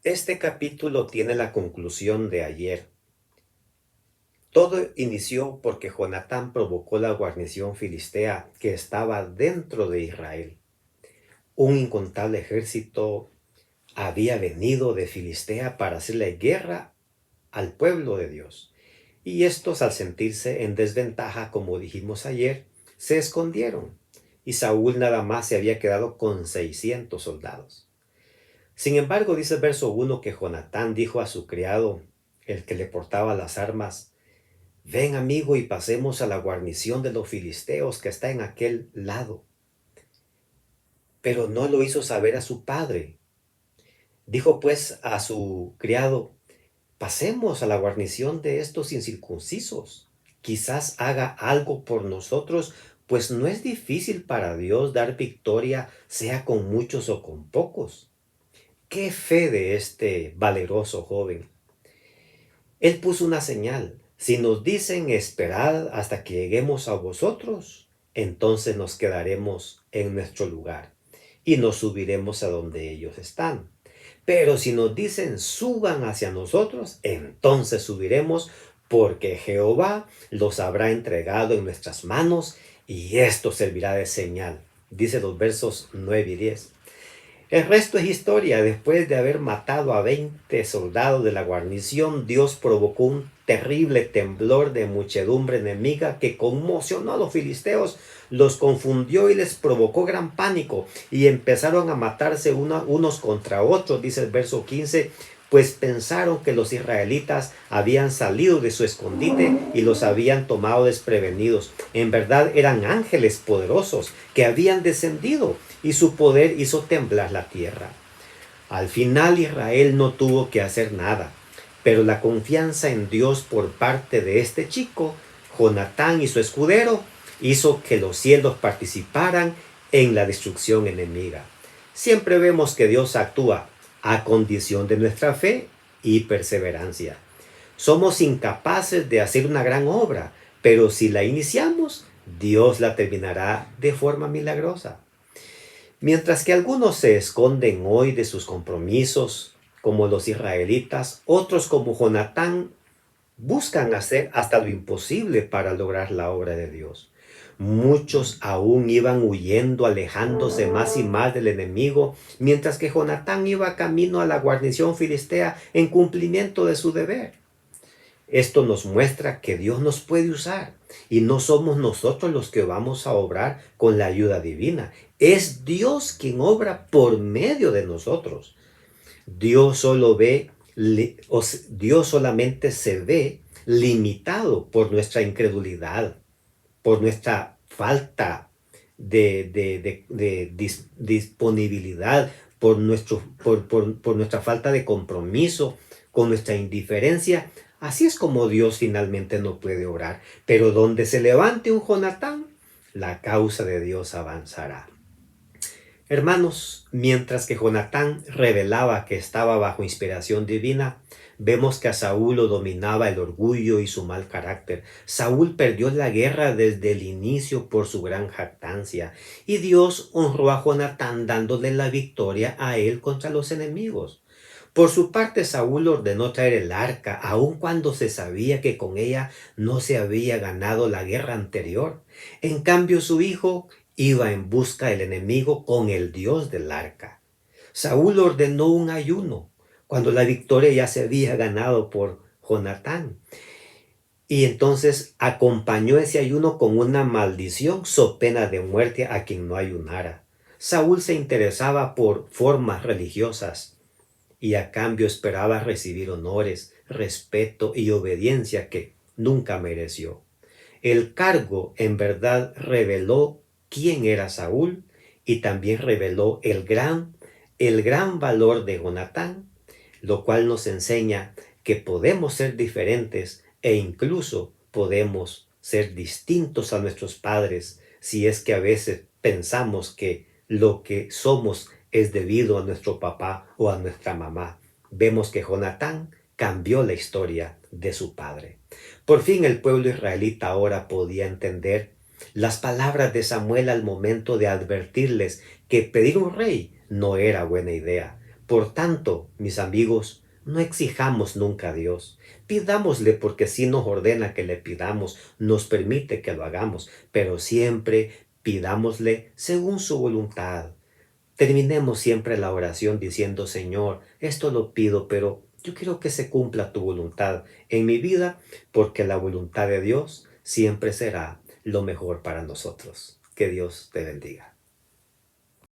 Este capítulo tiene la conclusión de ayer. Todo inició porque Jonatán provocó la guarnición filistea que estaba dentro de Israel. Un incontable ejército había venido de Filistea para hacerle guerra al pueblo de Dios. Y estos, al sentirse en desventaja, como dijimos ayer, se escondieron. Y Saúl nada más se había quedado con 600 soldados. Sin embargo, dice el verso 1 que Jonatán dijo a su criado, el que le portaba las armas: ven, amigo, y pasemos a la guarnición de los filisteos que está en aquel lado. Pero no lo hizo saber a su padre. Dijo pues a su criado: pasemos a la guarnición de estos incircuncisos. Quizás haga algo por nosotros, pues no es difícil para Dios dar victoria, sea con muchos o con pocos. Qué fe de este valeroso joven. Él puso una señal: si nos dicen esperad hasta que lleguemos a vosotros, entonces nos quedaremos en nuestro lugar y nos subiremos a donde ellos están. Pero si nos dicen suban hacia nosotros, entonces subiremos, porque Jehová los habrá entregado en nuestras manos y esto servirá de señal. Dice los versos 9 y 10. El resto es historia. Después de haber matado a 20 soldados de la guarnición, Dios provocó un terrible temblor de muchedumbre enemiga que conmocionó a los filisteos, los confundió y les provocó gran pánico, y empezaron a matarse unos contra otros, dice el verso 15, pues pensaron que los israelitas habían salido de su escondite y los habían tomado desprevenidos. En verdad eran ángeles poderosos que habían descendido, y su poder hizo temblar la tierra. Al final Israel no tuvo que hacer nada, pero la confianza en Dios por parte de este chico, Jonatán y su escudero, hizo que los cielos participaran en la destrucción enemiga. Siempre vemos que Dios actúa a condición de nuestra fe y perseverancia. Somos incapaces de hacer una gran obra, pero si la iniciamos, Dios la terminará de forma milagrosa. Mientras que algunos se esconden hoy de sus compromisos, como los israelitas, otros como Jonatán buscan hacer hasta lo imposible para lograr la obra de Dios. Muchos aún iban huyendo, alejándose más y más del enemigo, mientras que Jonatán iba camino a la guarnición filistea en cumplimiento de su deber. Esto nos muestra que Dios nos puede usar y no somos nosotros los que vamos a obrar con la ayuda divina. Es Dios quien obra por medio de nosotros. Dios solo ve, Dios solamente se ve limitado por nuestra incredulidad, por nuestra falta de disponibilidad, por nuestra falta de compromiso, con nuestra indiferencia. Así es como Dios finalmente no puede obrar. Pero donde se levante un Jonatán, la causa de Dios avanzará. Hermanos, mientras que Jonatán revelaba que estaba bajo inspiración divina, vemos que a Saúl lo dominaba el orgullo y su mal carácter. Saúl perdió la guerra desde el inicio por su gran jactancia, y Dios honró a Jonatán dándole la victoria a él contra los enemigos. Por su parte, Saúl ordenó traer el arca, aun cuando se sabía que con ella no se había ganado la guerra anterior. En cambio, su hijo iba en busca del enemigo con el Dios del arca. Saúl ordenó un ayuno cuando la victoria ya se había ganado por Jonatán. Y entonces acompañó ese ayuno con una maldición so pena de muerte a quien no ayunara. Saúl se interesaba por formas religiosas y a cambio esperaba recibir honores, respeto y obediencia que nunca mereció. El cargo en verdad reveló quién era Saúl y también reveló el gran valor de Jonatán, lo cual nos enseña que podemos ser diferentes e incluso podemos ser distintos a nuestros padres si es que a veces pensamos que lo que somos es debido a nuestro papá o a nuestra mamá. Vemos que Jonatán cambió la historia de su padre. Por fin el pueblo israelita ahora podía entender las palabras de Samuel al momento de advertirles que pedir un rey no era buena idea, Por tanto, mis amigos, no exijamos nunca a Dios. Pidámosle porque sí nos ordena que le pidamos, nos permite que lo hagamos, pero siempre pidámosle según su voluntad. Terminemos siempre la oración diciendo, Señor, esto lo pido, pero yo quiero que se cumpla tu voluntad en mi vida, porque la voluntad de Dios siempre será lo mejor para nosotros. Que Dios te bendiga.